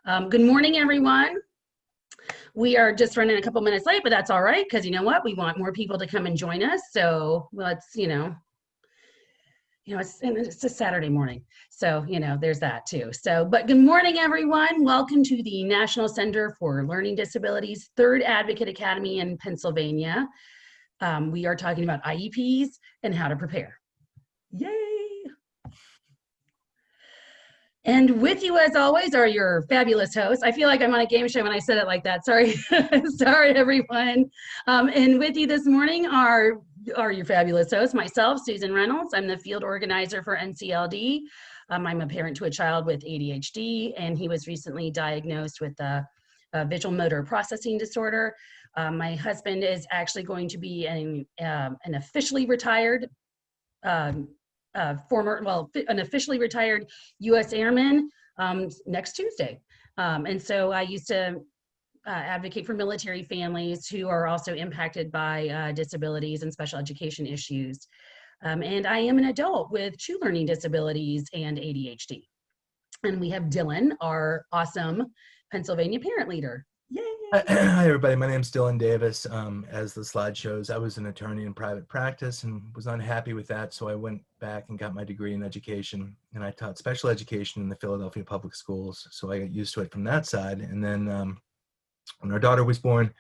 Good morning, everyone. We are just running a couple minutes late, but that's all right, because you know what? We want more people to come and join us. So let's, it's a Saturday morning. So, there's that too. So, but good morning, everyone. Welcome to the National Center for Learning Disabilities, Third Advocate Academy in Pennsylvania. We are talking about IEPs and how to prepare. Yay! And with you, as always, are your fabulous hosts. I feel like I'm on a game show when I said it like that. Sorry, sorry, everyone. And with you this morning are your fabulous hosts, myself, Susan Reynolds. I'm the field organizer for NCLD. I'm a parent to a child with ADHD, and he was recently diagnosed with a visual motor processing disorder. My husband is actually going to be an officially retired an officially retired U.S. Airman next Tuesday. And so I used to advocate for military families who are also impacted by disabilities and special education issues. And I am an adult with true learning disabilities and ADHD. And we have Dylan, our awesome Pennsylvania parent leader. Yay! Hi, everybody. My name is Dylan Davis. As the slide shows, I was an attorney in private practice and was unhappy with that. So I went back and got my degree in education, and I taught special education in the Philadelphia public schools. So I got used to it from that side. And then when our daughter was born,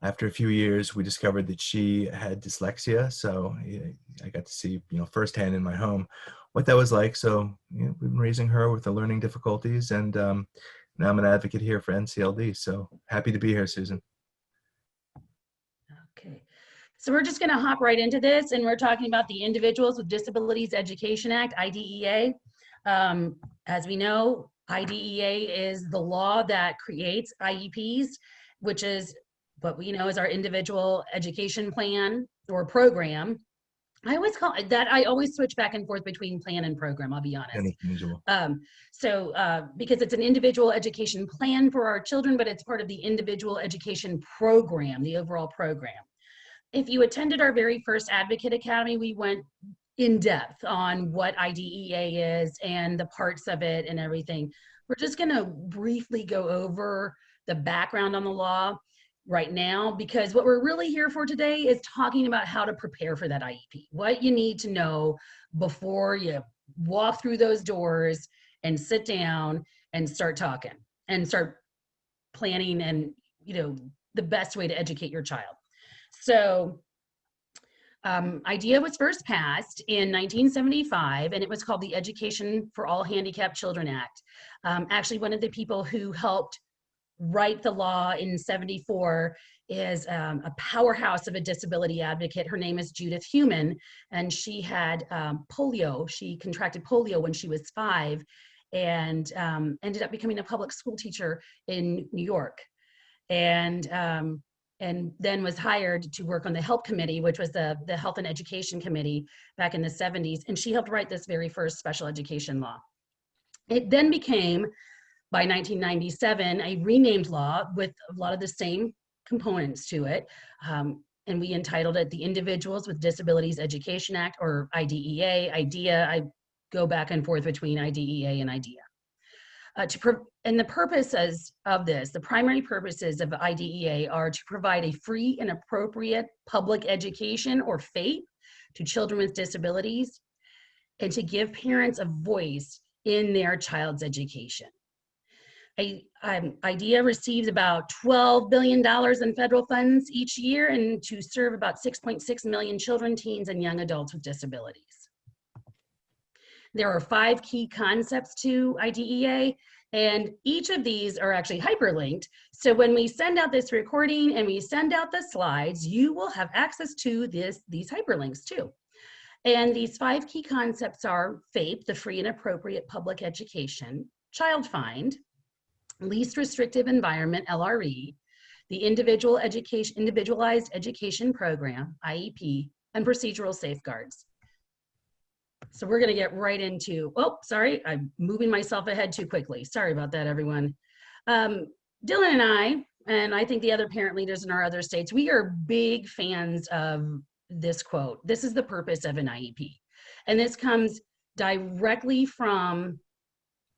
after a few years, we discovered that she had dyslexia. So I got to see, firsthand in my home what that was like. So we've been raising her with the learning difficulties, and now I'm an advocate here for NCLD, so happy to be here, Susan. Okay, so we're just going to hop right into this, and we're talking about the Individuals with Disabilities Education Act, IDEA. As we know, IDEA is the law that creates IEPs, which is what we know as our individual education plan or program. I always call it that. I always switch back and forth between plan and program, I'll be honest. Because it's an individual education plan for our children, but it's part of the individual education program, the overall program. If you attended our very first Advocate Academy, we went in depth on what IDEA is and the parts of it and everything. We're just gonna briefly go over the background on the law right now, because what we're really here for today is talking about how to prepare for that IEP, what you need to know before you walk through those doors and sit down and start talking and start planning and, the best way to educate your child. So IDEA was first passed in 1975, and it was called the Education for All Handicapped Children Act. Actually, one of the people who helped write the law in 74 is a powerhouse of a disability advocate. Her name is Judith Heumann, and she had polio. She contracted polio when she was 5 and ended up becoming a public school teacher in New York. And then was hired to work on the HELP committee, which was the Health and Education Committee back in the 70s. And she helped write this very first special education law. It then became, by 1997, a renamed law with a lot of the same components to it. And we entitled it the Individuals with Disabilities Education Act, or IDEA. I go back and forth between IDEA and IDEA. And the purposes of this, the primary purposes of IDEA are to provide a free and appropriate public education, or FAPE, to children with disabilities, and to give parents a voice in their child's education. IDEA receives about $12 billion in federal funds each year, and to serve about 6.6 million children, teens, and young adults with disabilities. There are 5 key concepts to IDEA, and each of these are actually hyperlinked. So when we send out this recording and we send out the slides, you will have access to these hyperlinks too. And these 5 key concepts are FAPE, the free and appropriate public education; child find; least restrictive environment, LRE; the individualized education program, IEP; and procedural safeguards. So we're gonna get right into, oh, sorry, I'm moving myself ahead too quickly. Sorry about that, everyone. Dylan and I think the other parent leaders in our other states, we are big fans of this quote. This is the purpose of an IEP. And this comes directly from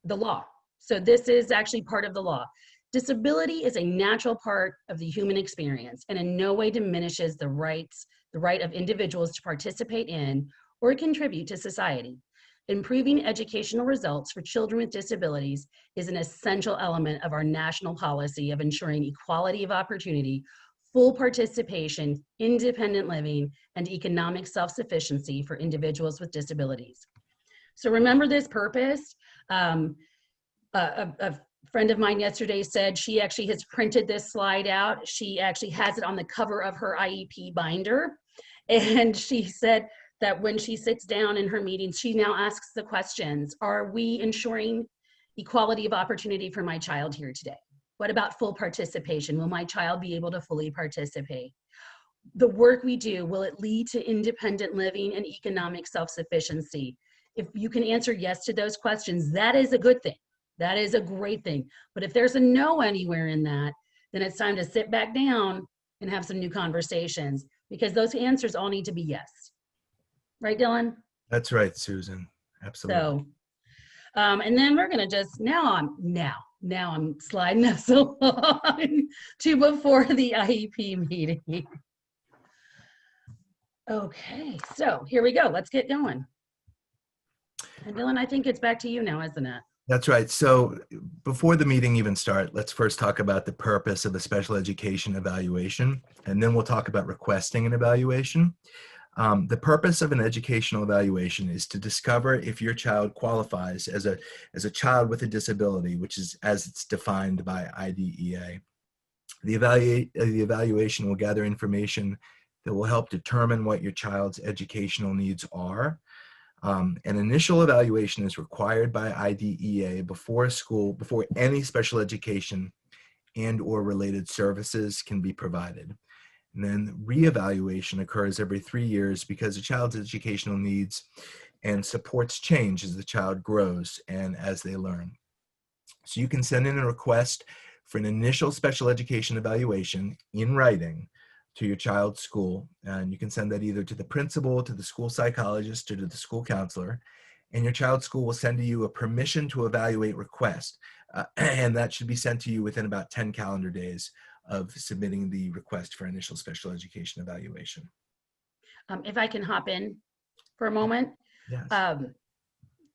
the law. So this is actually part of the law. Disability is a natural part of the human experience and in no way diminishes the right of individuals to participate in or contribute to society. Improving educational results for children with disabilities is an essential element of our national policy of ensuring equality of opportunity, full participation, independent living, and economic self-sufficiency for individuals with disabilities. So remember this purpose. A friend of mine yesterday said she actually has printed this slide out. She actually has it on the cover of her IEP binder. And she said that when she sits down in her meetings, she now asks the questions, are we ensuring equality of opportunity for my child here today? What about full participation? Will my child be able to fully participate? The work we do, will it lead to independent living and economic self-sufficiency? If you can answer yes to those questions, that is a good thing. That is a great thing. But if there's a no anywhere in that, then it's time to sit back down and have some new conversations, because those answers all need to be yes. Right, Dylan? That's right, Susan. Absolutely. So, and then we're gonna just, now I'm sliding us along to before the IEP meeting. Okay, so here we go. Let's get going. And Dylan, I think it's back to you now, isn't it? That's right. So before the meeting even starts, let's first talk about the purpose of a special education evaluation, and then we'll talk about requesting an evaluation. The purpose of an educational evaluation is to discover if your child qualifies as a child with a disability, which is as it's defined by IDEA. The evaluation will gather information that will help determine what your child's educational needs are. An initial evaluation is required by IDEA before any special education and or related services can be provided. And then reevaluation occurs every 3 years because a child's educational needs and supports change as the child grows and as they learn. So you can send in a request for an initial special education evaluation in writing to your child's school, and you can send that either to the principal, to the school psychologist, or to the school counselor, and your child's school will send to you a permission to evaluate request, and that should be sent to you within about 10 calendar days of submitting the request for initial special education evaluation. If I can hop in for a moment. Yes.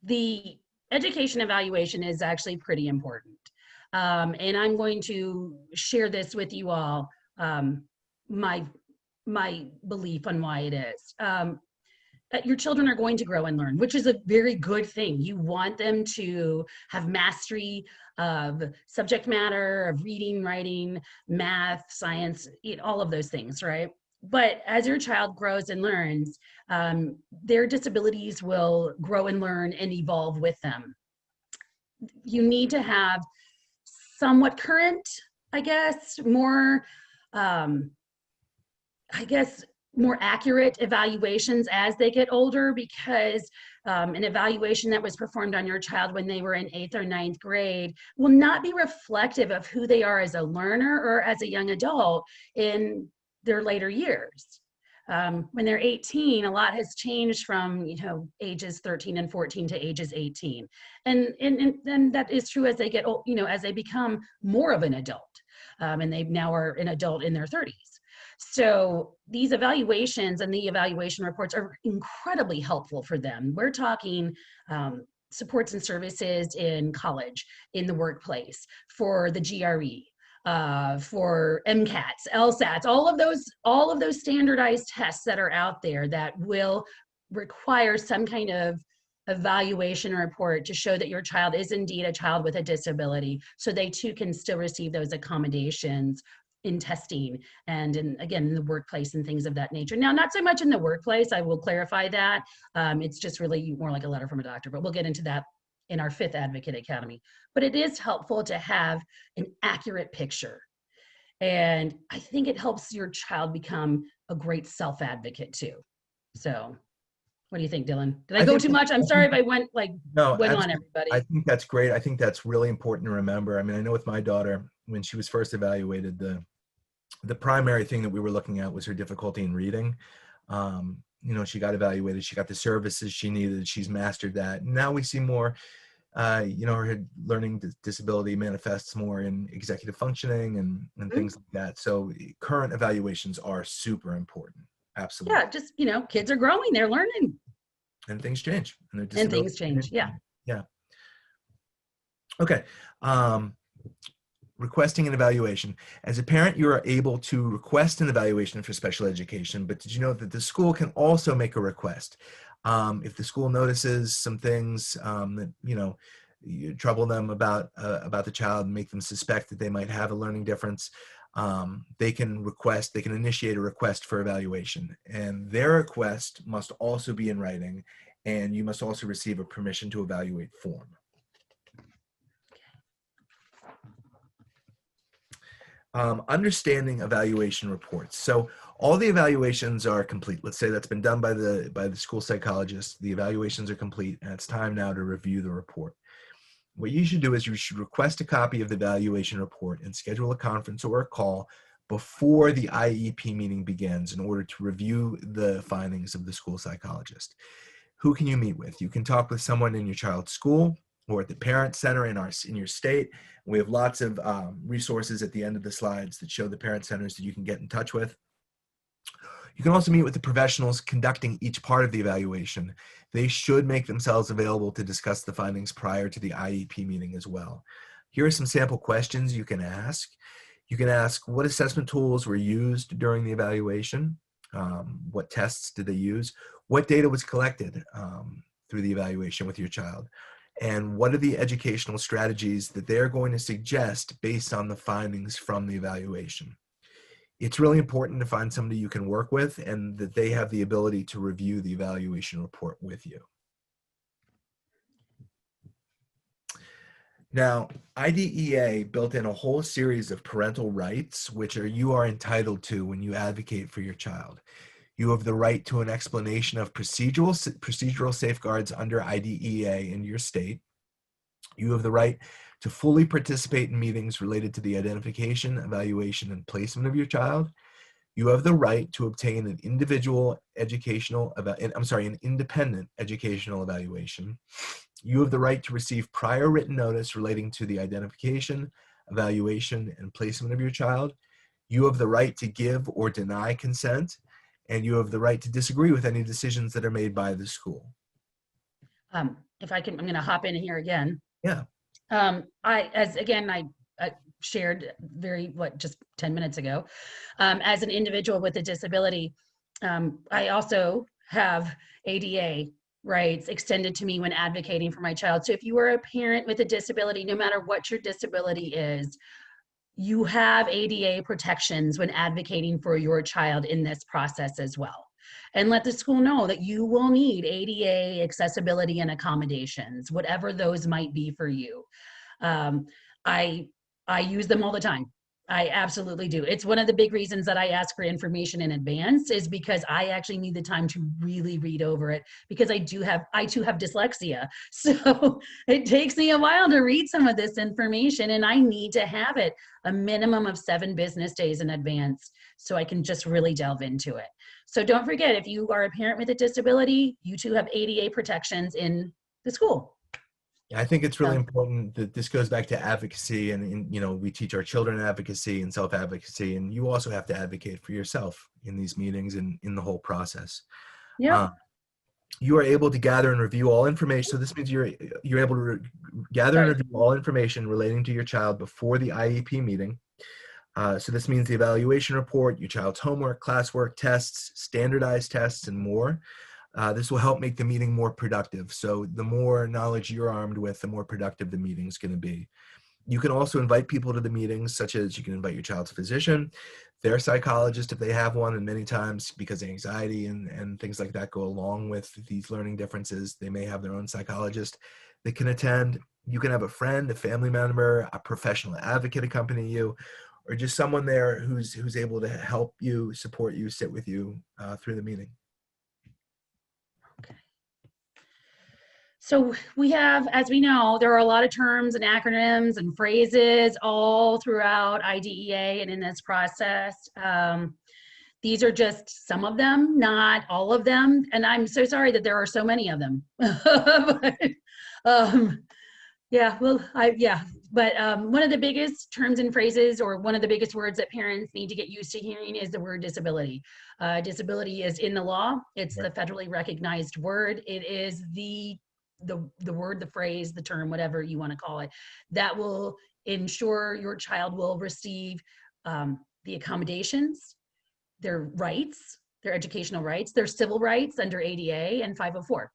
The education evaluation is actually pretty important. And I'm going to share this with you all, my belief on why it is. That your children are going to grow and learn, which is a very good thing. You want them to have mastery of subject matter, of reading, writing, math, science, all of those things, right? But as your child grows and learns, their disabilities will grow and learn and evolve with them. You need to have somewhat current, I guess, more more accurate evaluations as they get older, because an evaluation that was performed on your child when they were in 8th or 9th grade will not be reflective of who they are as a learner or as a young adult in their later years. When they're 18, a lot has changed from ages 13 and 14 to ages 18, and that is true as they get old, as they become more of an adult, and they now are an adult in their 30s. So these evaluations and the evaluation reports are incredibly helpful for them. We're talking supports and services in college, in the workplace, for the GRE, for MCATs, LSATs, all of those standardized tests that are out there that will require some kind of evaluation report to show that your child is indeed a child with a disability, so they too can still receive those accommodations in testing and in the workplace and things of that nature. Now, not so much in the workplace, I will clarify that. It's just really more like a letter from a doctor, but we'll get into that in our 5th Advocate Academy. But it is helpful to have an accurate picture. And I think it helps your child become a great self-advocate too. So what do you think, Dylan? Did I go too much? I'm sorry if I went on everybody. I think that's great. I think that's really important to remember. I mean, I know with my daughter, when she was first evaluated, the primary thing that we were looking at was her difficulty in reading. She got evaluated, she got the services she needed, she's mastered that. Now we see more her learning disability manifests more in executive functioning and things like that. So current evaluations are super important. Absolutely. Yeah, just, kids are growing, they're learning. And things change. And their And disability. things change, yeah. Yeah. Okay. Requesting an evaluation. As a parent, you are able to request an evaluation for special education, but did you know that the school can also make a request? If the school notices some things that, you trouble them about the child and make them suspect that they might have a learning difference, they can initiate a request for evaluation. And their request must also be in writing, and you must also receive a permission to evaluate form. Understanding evaluation reports. So all the evaluations are complete. Let's say that's been done by the school psychologist. The evaluations are complete, and it's time now to review the report. What you should do is you should request a copy of the evaluation report and schedule a conference or a call before the IEP meeting begins in order to review the findings of the school psychologist. Who can you meet with? You can talk with someone in your child's school or at the parent center in your state. We have lots of resources at the end of the slides that show the parent centers that you can get in touch with. You can also meet with the professionals conducting each part of the evaluation. They should make themselves available to discuss the findings prior to the IEP meeting as well. Here are some sample questions you can ask. You can ask, what assessment tools were used during the evaluation? What tests did they use? What data was collected through the evaluation with your child? And what are the educational strategies that they're going to suggest based on the findings from the evaluation? It's really important to find somebody you can work with and that they have the ability to review the evaluation report with you. Now, IDEA built in a whole series of parental rights, which you are entitled to when you advocate for your child. You have the right to an explanation of procedural safeguards under IDEA in your state. You have the right to fully participate in meetings related to the identification, evaluation, and placement of your child. You have the right to obtain an independent educational evaluation. You have the right to receive prior written notice relating to the identification, evaluation, and placement of your child. You have the right to give or deny consent, and you have the right to disagree with any decisions that are made by the school. If I can, I'm going to hop in here again. Yeah. I shared just 10 minutes ago, as an individual with a disability, I also have ADA rights extended to me when advocating for my child. So if you are a parent with a disability, no matter what your disability is, you have ADA protections when advocating for your child in this process as well. And let the school know that you will need ADA accessibility and accommodations, whatever those might be for you. I use them all the time. I absolutely do. It's one of the big reasons that I ask for information in advance, is because I actually need the time to really read over it, because I too have dyslexia. So it takes me a while to read some of this information, and I need to have it a minimum of 7 business days in advance so I can just really delve into it. So don't forget, if you are a parent with a disability, you too have ADA protections in the school. I think it's really important that this goes back to advocacy, and we teach our children advocacy and self-advocacy, and you also have to advocate for yourself in these meetings and in the whole process. Yeah. You are able to gather and review all information. So this means you're able to gather and review all information relating to your child before the IEP meeting. So this means the evaluation report, your child's homework, classwork, tests, standardized tests, and more. This will help make the meeting more productive. So the more knowledge you're armed with, the more productive the meeting is going to be. You can also invite people to the meetings, such as you can invite your child's physician, their psychologist if they have one, and many times because anxiety and things like that go along with these learning differences, they may have their own psychologist that can attend. You can have a friend, a family member, a professional advocate accompany you, or just someone there who's able to help you, support you, sit with you through the meeting. So we have, as we know, there are a lot of terms and acronyms and phrases all throughout IDEA and in this process. These are just some of them, not all of them. And I'm so sorry that there are so many of them. But, Yeah, well, but one of the biggest terms and phrases, or one of the biggest words that parents need to get used to hearing, is the word disability. Disability is in the law. It's Right. the federally recognized word. It is the word, the phrase, the term, whatever you want to call it, that will ensure your child will receive the accommodations, their rights, their educational rights, their civil rights under ADA and 504.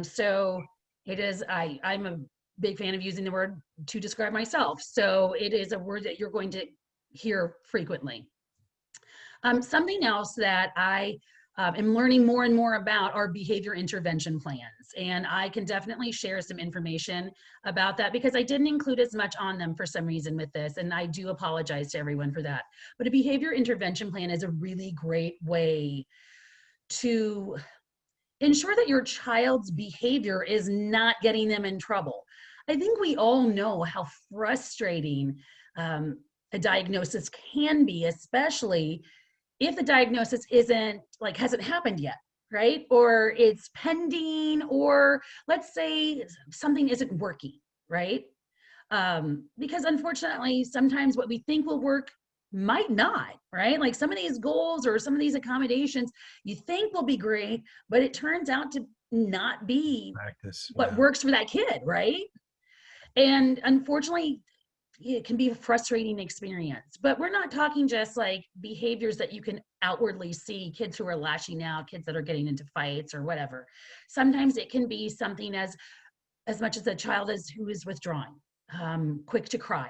So it is, I'm a big fan of using the word to describe myself. So it is a word that you're going to hear frequently. Something else that I am learning more and more about are behavior intervention plans. And I can definitely share some information about that because I didn't include as much on them for some reason with this. And I do apologize to everyone for that. But a behavior intervention plan is a really great way to ensure that your child's behavior is not getting them in trouble. I think we all know how frustrating a diagnosis can be, especially if the diagnosis hasn't happened yet, right? Or it's pending, or let's say something isn't working, right? Because unfortunately, sometimes what we think will work might not, right? Like some of these goals or some of these accommodations you think will be great, but it turns out to not be Practice. what Yeah. works for that kid, right? And unfortunately, it can be a frustrating experience. But we're not talking just like behaviors that you can outwardly see, kids who are lashing out, kids that are getting into fights or whatever. Sometimes it can be something as much as a child who is withdrawing, quick to cry.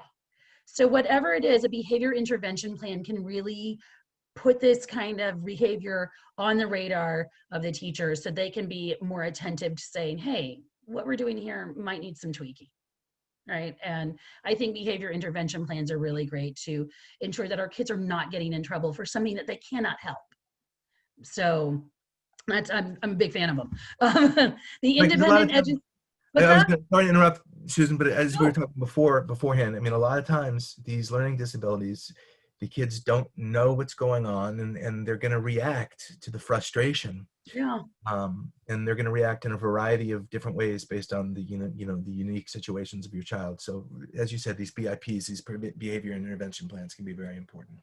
So whatever it is, a behavior intervention plan can really put this kind of behavior on the radar of the teachers so they can be more attentive to saying, hey, what we're doing here might need some tweaking, right? And I think behavior intervention plans are really great to ensure that our kids are not getting in trouble for something that they cannot help. So I'm a big fan of them. The Like, 'cause a lot of independent times, what's I was that? going to, sorry to interrupt, Susan, but as we were No. talking beforehand, I mean, a lot of times these learning disabilities, the kids don't know what's going on, and they're going to react to the frustration. Yeah. And they're going to react in a variety of different ways based on the the unique situations of your child. So, as you said, these BIPs, these behavior intervention plans, can be very important.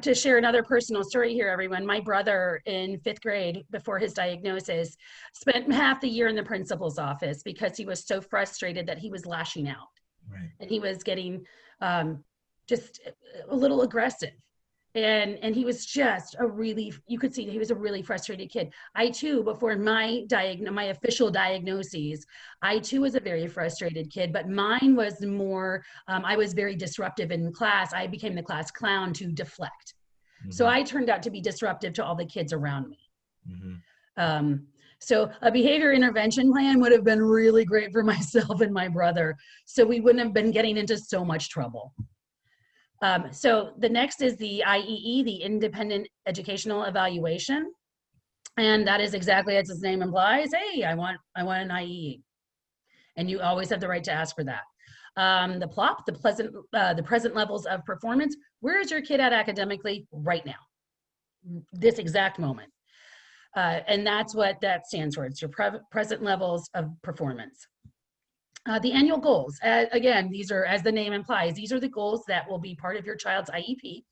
To share another personal story here, everyone, my brother in 5th grade, before his diagnosis, spent half the year in the principal's office because he was so frustrated that he was lashing out Right. and he was getting just a little aggressive. And he was just you could see that he was a really frustrated kid. I too, before my official diagnoses, I too was a very frustrated kid, but mine was more, I was very disruptive in class. I became the class clown to deflect. So Mm-hmm. I turned out to be disruptive to all the kids around me. Mm-hmm. Um, so a behavior intervention plan would have been really great for myself and my brother. So we wouldn't have been getting into so much trouble. So the next is the IEE, the Independent Educational Evaluation. And that is exactly as its name implies. Hey, I want an IEE. And you always have the right to ask for that. The PLOP, the present levels of performance. Where is your kid at academically right now? This exact moment. And that's what that stands for. It's your present levels of performance. The annual goals, again, these are, as the name implies, these are the goals that will be part of your child's IEP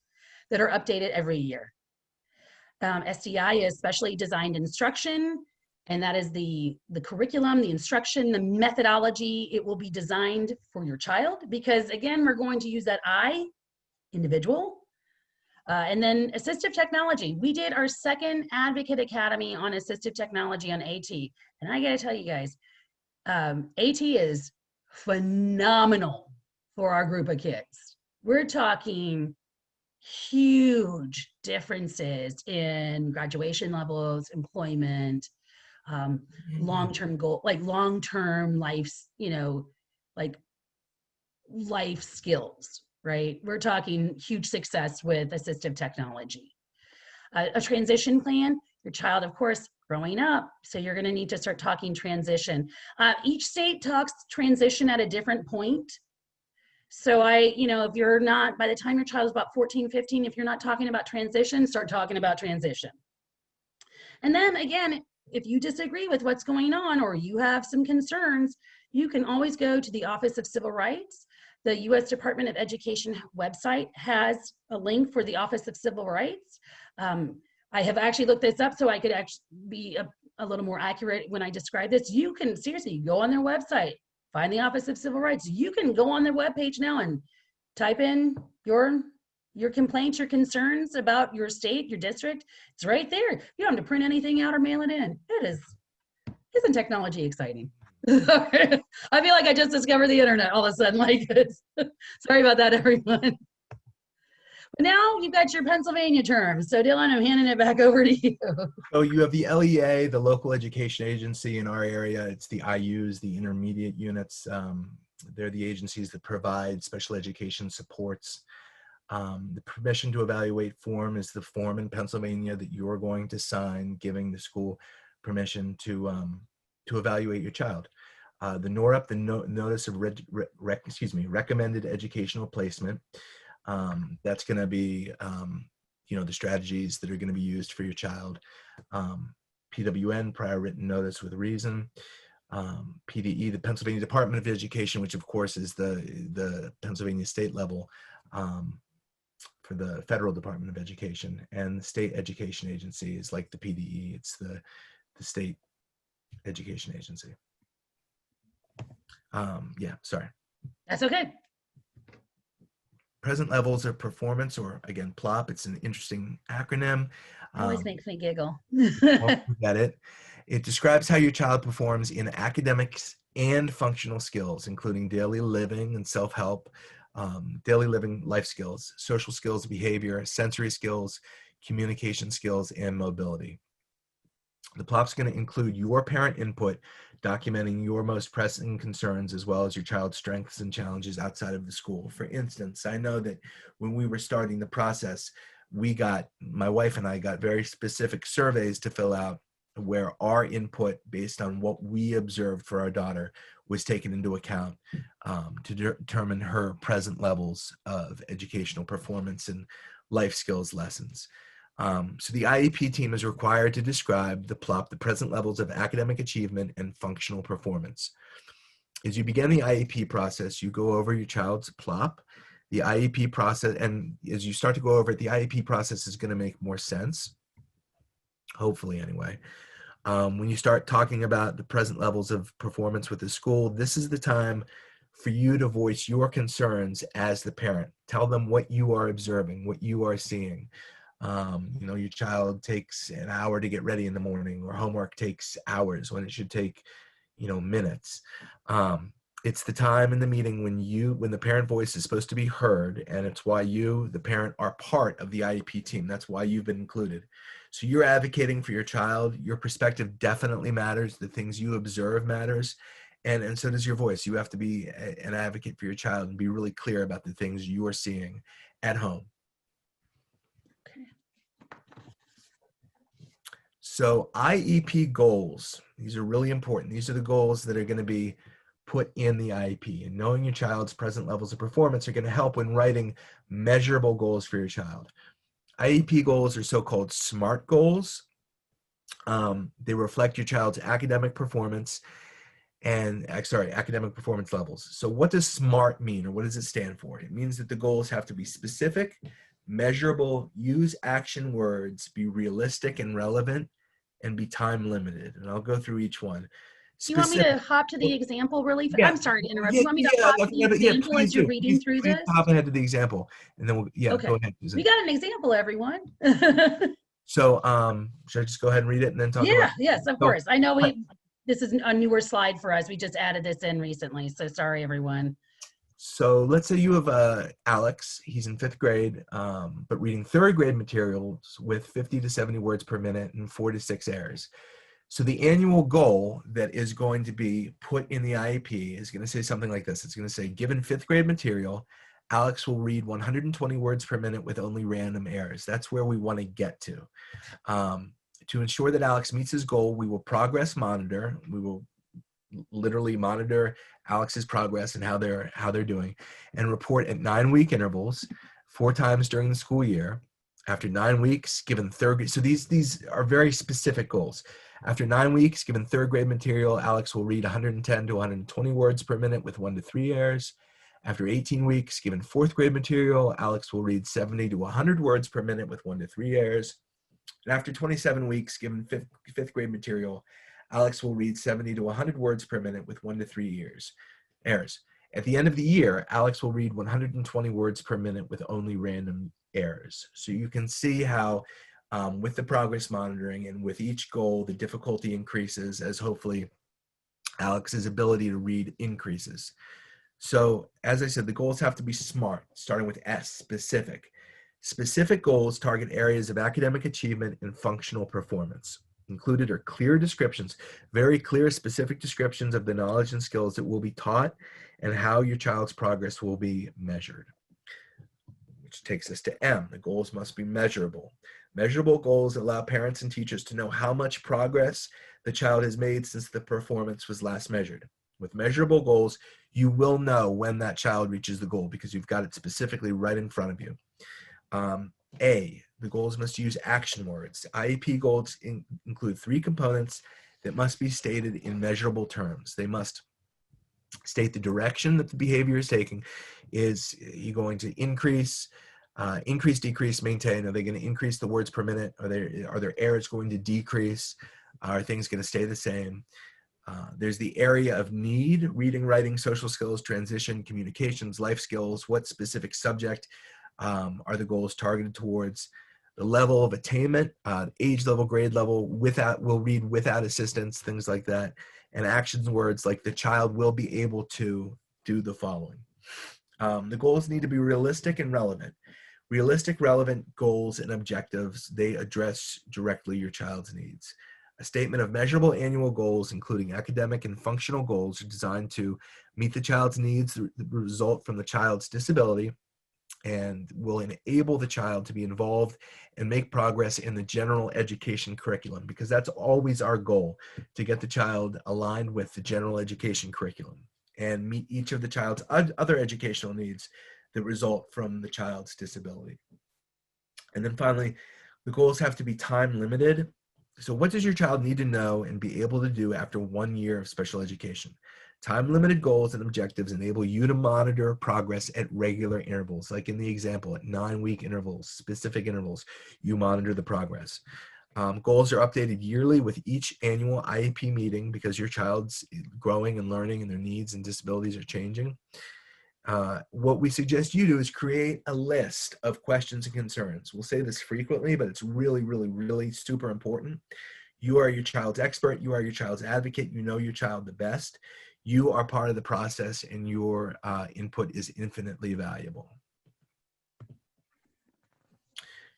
that are updated every year. SDI is specially designed instruction, and that is the curriculum, the instruction, the methodology. It will be designed for your child because, again, we're going to use that I, individual. And then assistive technology. We did our second Advocate Academy on assistive technology on AT. And I gotta tell you guys, AT is phenomenal for our group of kids. We're talking huge differences in graduation levels, employment, long-term goal, like long-term life, like life skills, right? We're talking huge success with assistive technology. A transition plan, your child, of course, growing up, so you're going to need to start talking transition. Each state talks transition at a different point. So if you're not, by the time your child is about 14, 15, if you're not talking about transition, start talking about transition. And then again, if you disagree with what's going on or you have some concerns, you can always go to the Office of Civil Rights. The U.S. Department of Education website has a link for the Office of Civil Rights. I have actually looked this up so I could actually be a little more accurate when I describe this. You can seriously go on their website, find the Office of Civil Rights. You can go on their webpage now and type in your complaints, your concerns about your state, your district. It's right there. You don't have to print anything out or mail it in. Isn't technology exciting? I feel like I just discovered the internet all of a sudden like this. Sorry about that, everyone. But now you've got your Pennsylvania terms. So Dylan, I'm handing it back over to you. So you have the LEA, the local education agency in our area. It's the IUs, the intermediate units. They're the agencies that provide special education supports. The permission to evaluate form is the form in Pennsylvania that you're going to sign, giving the school permission to evaluate your child. The NORUP, the Notice of Recommended Educational Placement. That's going to be, the strategies that are going to be used for your child. PWN, prior written notice with reason. PDE, the Pennsylvania Department of Education, which of course is the Pennsylvania state level for the federal Department of Education, and the state education agency is like the PDE. It's the state education agency. Sorry. That's okay. Present levels of performance, or again, PLOP. It's an interesting acronym. Always makes me giggle. Get it. It describes how your child performs in academics and functional skills, including daily living and self-help, daily living life skills, social skills, behavior, sensory skills, communication skills, and mobility. The PLOP is going to include your parent input, documenting your most pressing concerns, as well as your child's strengths and challenges outside of the school. For instance, I know that when we were starting the process, my wife and I got very specific surveys to fill out where our input based on what we observed for our daughter was taken into account to determine her present levels of educational performance and life skills lessons. So the IEP team is required to describe the PLOP, the present levels of academic achievement and functional performance. As you begin the IEP process, you go over your child's PLOP, the IEP process, and as you start to go over it, the IEP process is going to make more sense, hopefully anyway. When you start talking about the present levels of performance with the school, this is the time for you to voice your concerns as the parent. Tell them what you are observing, what you are seeing. Your child takes an hour to get ready in the morning, or homework takes hours when it should take, minutes. It's the time in the meeting when the parent voice is supposed to be heard, and it's why you, the parent, are part of the IEP team. That's why you've been included. So you're advocating for your child. Your perspective definitely matters. The things you observe matters. And so does your voice. You have to be an advocate for your child and be really clear about the things you are seeing at home. So IEP goals, these are really important. These are the goals that are going to be put in the IEP, and knowing your child's present levels of performance are going to help when writing measurable goals for your child. IEP goals are so-called SMART goals. They reflect your child's academic performance academic performance levels. So what does SMART mean, or what does it stand for? It means that the goals have to be specific, measurable, use action words, be realistic and relevant, and be time limited. And I'll go through each one. You want me to hop to the example really fast? Yeah. I'm sorry to interrupt. You want me to hop to the example as you're reading through this? Hop ahead to the example, and then Okay. Go ahead. We got an example, everyone. So should I just go ahead and read it and then talk about it? Yes, of course. I know this is a newer slide for us. We just added this in recently, so sorry, everyone. So let's say you have Alex. He's in 5th grade, but reading 3rd grade materials with 50 to 70 words per minute and 4 to 6 errors. So the annual goal that is going to be put in the IEP is going to say something like this. It's going to say, given 5th grade material, Alex will read 120 words per minute with only random errors. That's where we want to get to. To ensure that Alex meets his goal, we will progress monitor. We will literally monitor Alex's progress and how they're doing, and report at 9-week intervals 4 times during the school year. After 9 weeks, given third grade, so these are very specific goals. After 9 weeks, given third grade material, Alex will read 110 to 120 words per minute with 1 to 3 errors. After 18 weeks, given fourth grade material, Alex will read 70 to 100 words per minute with 1 to 3 errors. And after 27 weeks, given fifth grade material, Alex will read 70 to 100 words per minute with 1 to 3 errors. At the end of the year, Alex will read 120 words per minute with only random errors. So you can see how with the progress monitoring and with each goal, the difficulty increases as hopefully Alex's ability to read increases. So as I said, the goals have to be SMART, starting with S, specific. Specific goals target areas of academic achievement and functional performance. Included are clear descriptions, very clear, specific descriptions of the knowledge and skills that will be taught and how your child's progress will be measured. Which takes us to M, the goals must be measurable. Measurable goals allow parents and teachers to know how much progress the child has made since the performance was last measured. With measurable goals, you will know when that child reaches the goal because you've got it specifically right in front of you. A, the goals must use action words. IEP goals include 3 components that must be stated in measurable terms. They must state the direction that the behavior is taking. Is you going to increase, decrease, maintain? Are they going to increase the words per minute? Are their errors going to decrease? Are things going to stay the same? There's the area of need: reading, writing, social skills, transition, communications, life skills. What specific subject are the goals targeted towards? The level of attainment, age level, grade level, will read without assistance, things like that. And actions words like the child will be able to do the following. The goals need to be realistic and relevant. Realistic, relevant goals and objectives, they address directly your child's needs. A statement of measurable annual goals, including academic and functional goals, are designed to meet the child's needs that result from the child's disability and will enable the child to be involved and make progress in the general education curriculum, because that's always our goal, to get the child aligned with the general education curriculum and meet each of the child's other educational needs that result from the child's disability. And then finally, the goals have to be time limited. So what does your child need to know and be able to do after 1 year of special education? Time-limited goals and objectives enable you to monitor progress at regular intervals, like in the example, at 9-week intervals, specific intervals, you monitor the progress. Goals are updated yearly with each annual IEP meeting because your child's growing and learning and their needs and disabilities are changing. What we suggest you do is create a list of questions and concerns. We'll say this frequently, but it's really, really, really super important. You are your child's expert. You are your child's advocate. You know your child the best. You are part of the process, and your input is infinitely valuable.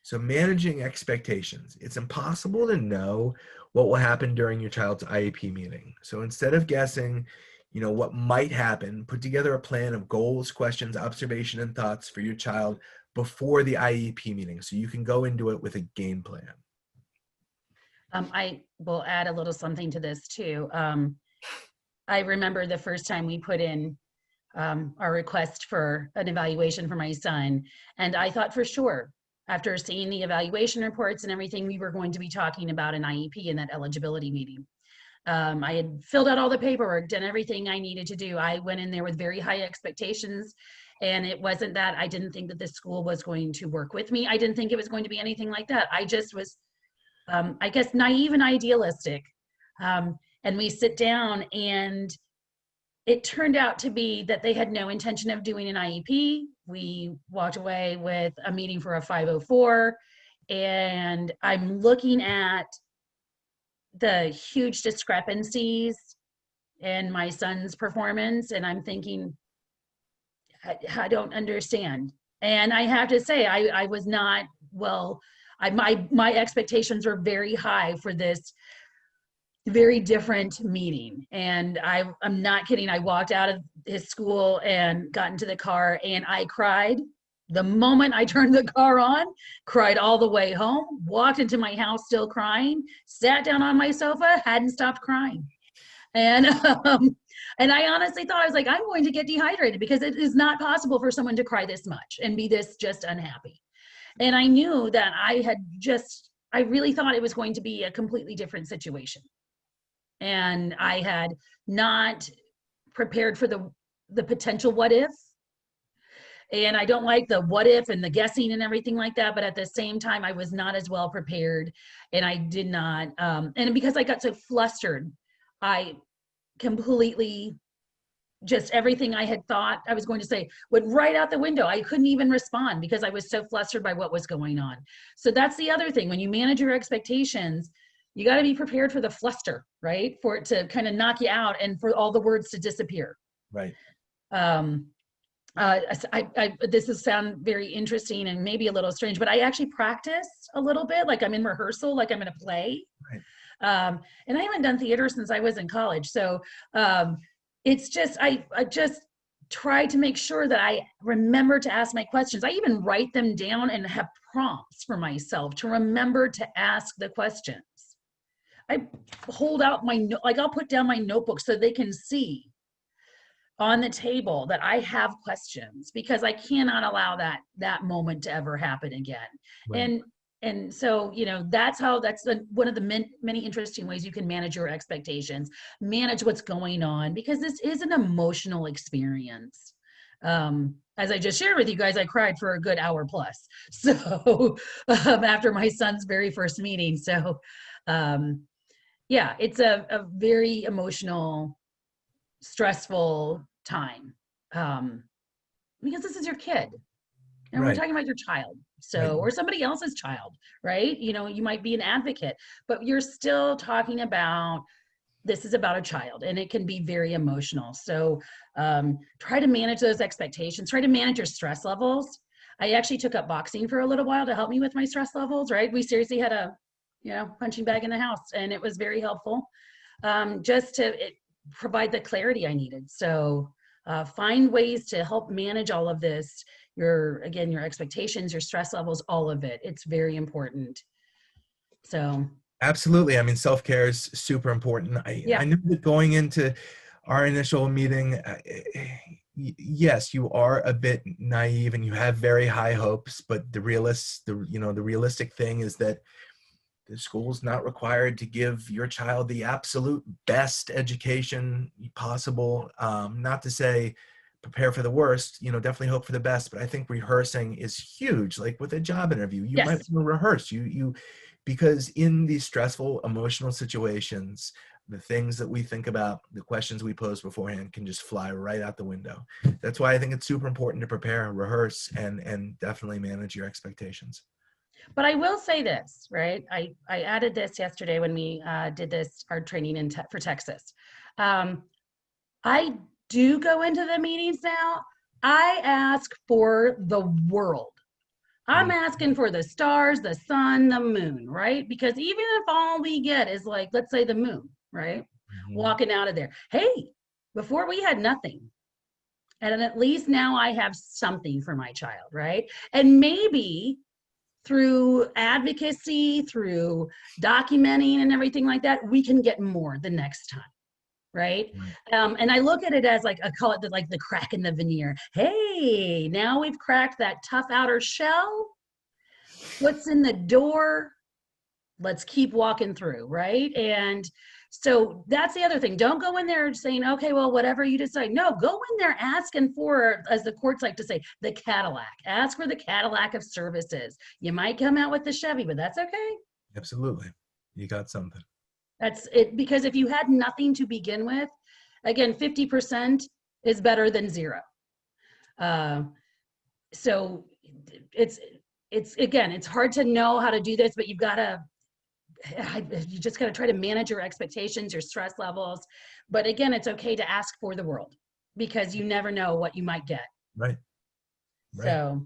So managing expectations. It's impossible to know what will happen during your child's IEP meeting. So instead of guessing, what might happen, put together a plan of goals, questions, observation, and thoughts for your child before the IEP meeting, so you can go into it with a game plan. I will add a little something to this too. I remember the first time we put in our request for an evaluation for my son, and I thought for sure, after seeing the evaluation reports and everything, we were going to be talking about an IEP in that eligibility meeting. I had filled out all the paperwork, done everything I needed to do. I went in there with very high expectations, and it wasn't that I didn't think that this school was going to work with me. I didn't think it was going to be anything like that. I just was, I guess, naive and idealistic. And we sit down, and it turned out to be that they had no intention of doing an IEP. We walked away with a meeting for a 504, and I'm looking at the huge discrepancies in my son's performance, and I'm thinking, I don't understand. And I have to say, I was not, well, my expectations were very high for this very different meeting. And I'm not kidding. I walked out of his school and got into the car, and I cried the moment I turned the car on, cried all the way home, walked into my house still crying, sat down on my sofa, hadn't stopped crying. And I honestly thought, I was like, I'm going to get dehydrated, because it is not possible for someone to cry this much and be this just unhappy. And I knew that I really thought it was going to be a completely different situation. And I had not prepared for the potential what if. And I don't like the what if and the guessing and everything like that. But at the same time, I was not as well prepared, and I did not. And because I got so flustered, I completely just everything I had thought I was going to say went right out the window. I couldn't even respond because I was so flustered by what was going on. So that's the other thing. When you manage your expectations, you got to be prepared for the fluster, right? For it to kind of knock you out and for all the words to disappear. Right. This will sound very interesting and maybe a little strange, but I actually practice a little bit, like I'm in rehearsal, like I'm in a play. Right. And I haven't done theater since I was in college. So it's just, I just try to make sure that I remember to ask my questions. I even write them down and have prompts for myself to remember to ask the questions. I hold out I'll put down my notebook so they can see on the table that I have questions, because I cannot allow that moment to ever happen again. Right. And so, that's one of the many interesting ways you can manage your expectations, manage what's going on, because this is an emotional experience. As I just shared with you guys, I cried for a good hour plus. So after my son's very first meeting. So yeah, it's a very emotional, stressful time, because this is your kid, and we're Right. talking about your child, Right. or somebody else's child, right? You might be an advocate, but you're still talking about, this is about a child, and it can be very emotional. So try to manage those expectations, try to manage your stress levels. I actually took up boxing for a little while to help me with my stress levels, right? We seriously had a punching bag in the house, and it was very helpful, just to provide the clarity I needed. So find ways to help manage all of this, your expectations, your stress levels, all of it. It's very important. So Absolutely. I mean, self-care is super important. I knew that going into our initial meeting, yes, you are a bit naive and you have very high hopes, but the realistic thing is that the school's not required to give your child the absolute best education possible. Not to say prepare for the worst, definitely hope for the best, but I think rehearsing is huge. Like with a job interview, you might yes, want to rehearse because in these stressful emotional situations, the things that we think about, the questions we pose beforehand can just fly right out the window. That's why I think it's super important to prepare and rehearse and definitely manage your expectations. but I will say this, right? I added this yesterday when we did our training for Texas. I do go into the meetings now. I ask for the world. I'm asking for the stars, the sun, the moon, right? Because even if all we get is, like, let's say the moon, right? Mm-hmm. Walking out of there. Hey, before we had nothing. And at least now I have something for my child, right? And maybe through advocacy, through documenting and everything like that, we can get more the next time. Right. Right. And I look at it as, like, I call it the crack in the veneer. Hey, now we've cracked that tough outer shell. What's in the door? Let's keep walking through. Right. And so that's the other thing. Don't go in there saying, okay, well, whatever you decide. No, go in there asking for, as the courts like to say, the Cadillac. Ask for the Cadillac of services. You might come out with the Chevy, but that's okay. Absolutely. You got something. That's it. Because if you had nothing to begin with, again, 50% is better than zero. So it's hard to know how to do this, but you just got to try to manage your expectations, your stress levels. But again, it's okay to ask for the world, because you never know what you might get. Right. Right. So,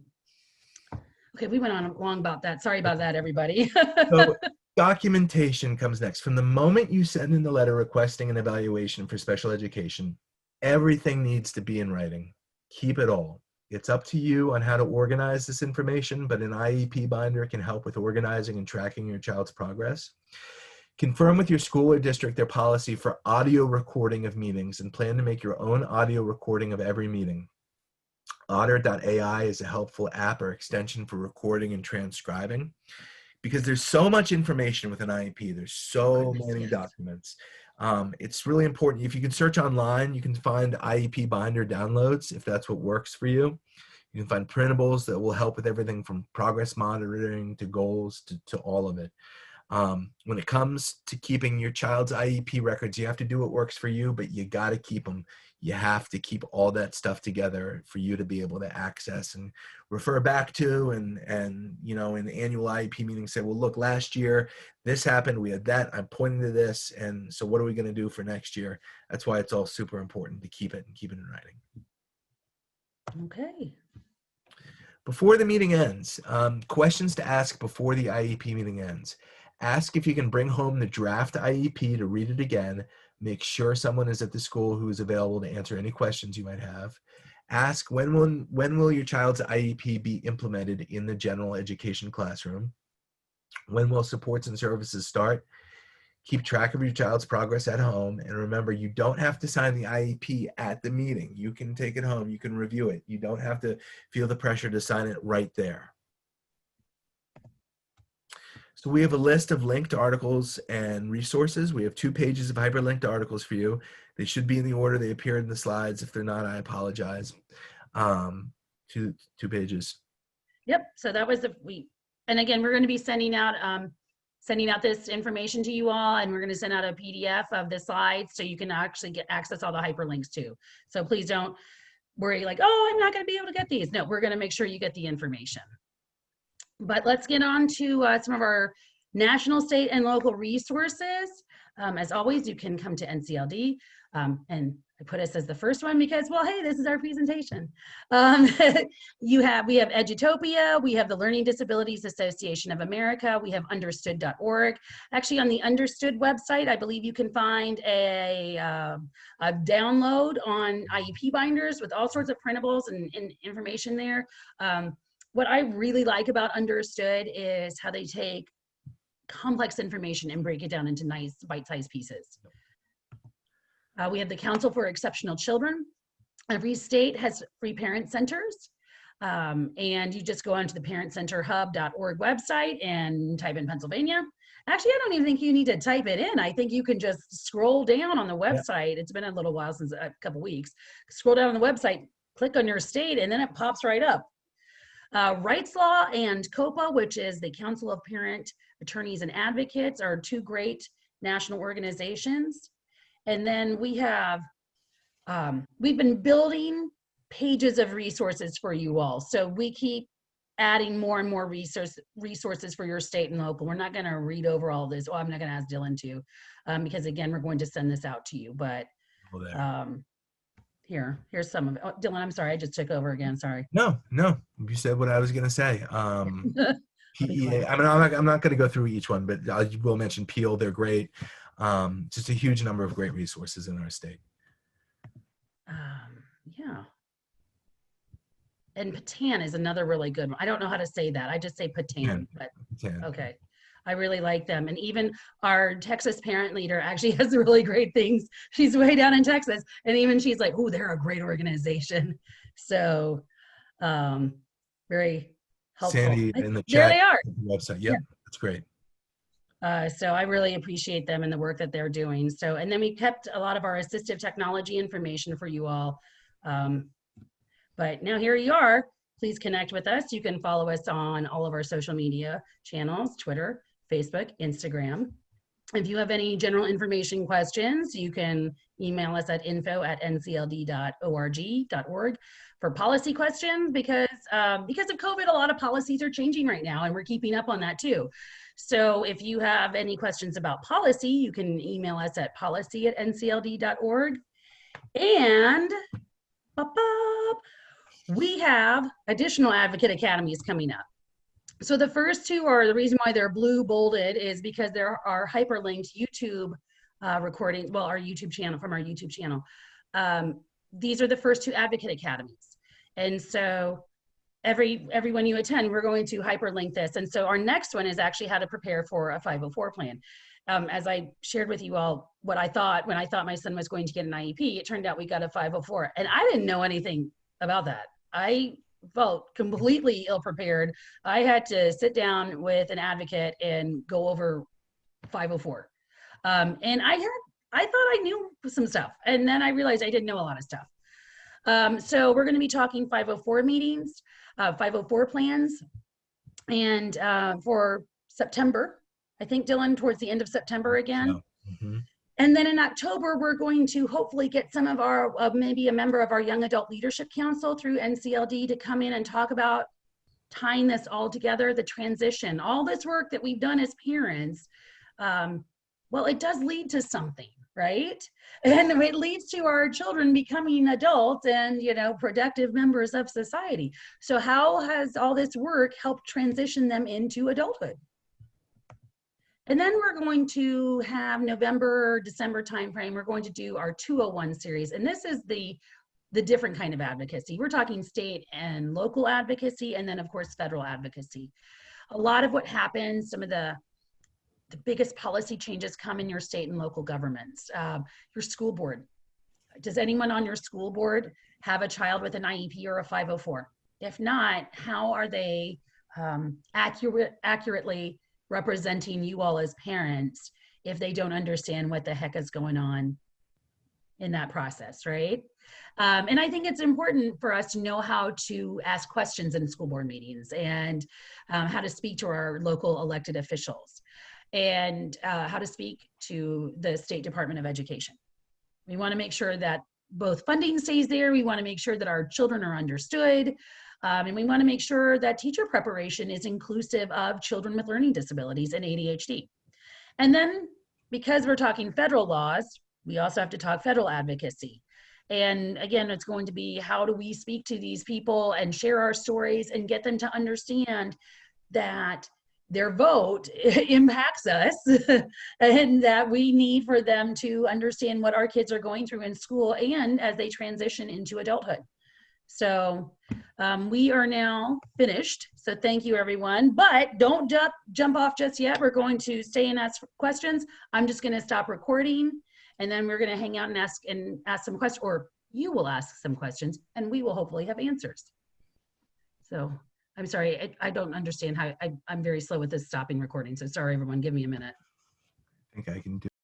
okay, we went on long about that. Sorry about that, everybody. So documentation comes next. From the moment you send in the letter requesting an evaluation for special education, everything needs to be in writing. Keep it all. It's up to you on how to organize this information, but an IEP binder can help with organizing and tracking your child's progress. Confirm with your school or district their policy for audio recording of meetings and plan to make your own audio recording of every meeting. Otter.ai is a helpful app or extension for recording and transcribing, because there's so much information with an IEP. There's so Goodness, many yes. documents. It's really important. If you can search online, you can find IEP binder downloads if that's what works for you. You can find printables that will help with everything from progress monitoring to goals to all of it. When it comes to keeping your child's IEP records, you have to do what works for you, but you got to keep them. You have to keep all that stuff together for you to be able to access and refer back to, and you know, in the annual IEP meeting say, well, look, last year this happened, we had that, I'm pointing to this, and so what are we going to do for next year? That's why it's all super important to keep it and keep it in writing. Okay. Before the meeting ends, questions to ask before the IEP meeting ends. Ask if you can bring home the draft IEP to read it again. Make sure someone is at the school who is available to answer any questions you might have. Ask when will your child's IEP be implemented in the general education classroom? When will supports and services start? Keep track of your child's progress at home. And remember, you don't have to sign the IEP at the meeting. You can take it home. You can review it. You don't have to feel the pressure to sign it right there. So we have a list of linked articles and resources. We have 2 pages of hyperlinked articles for you. They should be in the order they appear in the slides. If they're not, I apologize. 2 pages. Yep. So that was the week. And again, we're going to be sending out this information to you all, and we're going to send out a PDF of the slides so you can actually get access all the hyperlinks too. So please don't worry like, oh, I'm not going to be able to get these. No, we're going to make sure you get the information. But let's get on to some of our national, state, and local resources. As always, you can come to NCLD, and I put us as the first one because, well, hey, this is our presentation. We have Edutopia, we have the Learning Disabilities Association of America, we have understood.org. Actually, on the Understood website, I believe you can find a download on IEP binders with all sorts of printables and information there. What I really like about Understood is how they take complex information and break it down into nice bite-sized pieces. We have the Council for Exceptional Children. Every state has free parent centers. And you just go onto the parentcenterhub.org website and type in Pennsylvania. Actually, I don't even think you need to type it in. I think you can just scroll down on the website. Yeah. It's been a little while, since a couple weeks. Scroll down on the website, click on your state, and then it pops right up. Rights Law and COPA, which is the Council of Parent Attorneys and Advocates, are 2 great national organizations. And then we have, we've been building pages of resources for you all. So we keep adding more and more resources for your state and local. We're not going to read over all this. Well, I'm not going to ask Dylan to, because again, we're going to send this out to you. But here's some of it. Oh, Dylan, I'm sorry, I just took over again. Sorry. No, you said what I was going to say. PEA. I mean, I'm not going to go through each one, but I will mention Peel. They're great. Just a huge number of great resources in our state. Yeah. And Patan is another really good one. I don't know how to say that. I just say Patan, but okay. I really like them. And even our Texas parent leader actually has really great things. She's way down in Texas. And even she's like, oh, they're a great organization. So very helpful. Sandy in the chat. There they are. Website. Yep, that's great. So I really appreciate them and the work that they're doing. So, and then we kept a lot of our assistive technology information for you all. But now here you are. Please connect with us. You can follow us on all of our social media channels, Twitter, Facebook, Instagram. If you have any general information questions, you can email us at info@ncld.org for policy questions, because of COVID, a lot of policies are changing right now, and we're keeping up on that too. So if you have any questions about policy, you can email us at policy@ncld.org. And we have additional advocate academies coming up. So the first 2 are, the reason why they're blue bolded is because there are hyperlinked YouTube recordings, well, our YouTube channel, from our YouTube channel. These are the first 2 advocate academies. And so everyone you attend, we're going to hyperlink this. And so our next one is actually how to prepare for a 504 plan. As I shared with you all what I thought when I thought my son was going to get an IEP, it turned out we got a 504. And I didn't know anything about that. I felt completely ill prepared. I had to sit down with an advocate and go over 504. And I thought I knew some stuff, and then I realized I didn't know a lot of stuff. So we're going to be talking 504 meetings, 504 plans, and for September, I think, Dylan, towards the end of September again. Mm-hmm. And then in October, we're going to hopefully get some of our, maybe a member of our Young Adult Leadership Council through NCLD to come in and talk about tying this all together, the transition, all this work that we've done as parents. Well, it does lead to something, right? And it leads to our children becoming adults and, productive members of society. So how has all this work helped transition them into adulthood? And then we're going to have November, December timeframe. We're going to do our 201 series. And this is the different kind of advocacy. We're talking state and local advocacy, and then of course, federal advocacy. A lot of what happens, some of the biggest policy changes come in your state and local governments. Your school board. Does anyone on your school board have a child with an IEP or a 504? If not, how are they accurately representing you all as parents if they don't understand what the heck is going on in that process, right? And I think it's important for us to know how to ask questions in school board meetings and how to speak to our local elected officials and how to speak to the State Department of Education. We want to make sure that both funding stays there. We want to make sure that our children are understood. And we want to make sure that teacher preparation is inclusive of children with learning disabilities and ADHD. And then because we're talking federal laws, we also have to talk federal advocacy. And again, it's going to be how do we speak to these people and share our stories and get them to understand that their vote impacts us and that we need for them to understand what our kids are going through in school and as they transition into adulthood. So we are now finished. So thank you, everyone. But don't jump off just yet. We're going to stay and ask questions. I'm just going to stop recording, and then we're going to hang out and ask some questions, or you will ask some questions, and we will hopefully have answers. So I'm sorry, I don't understand how I'm very slow with this stopping recording. So sorry, everyone. Give me a minute. I think I can do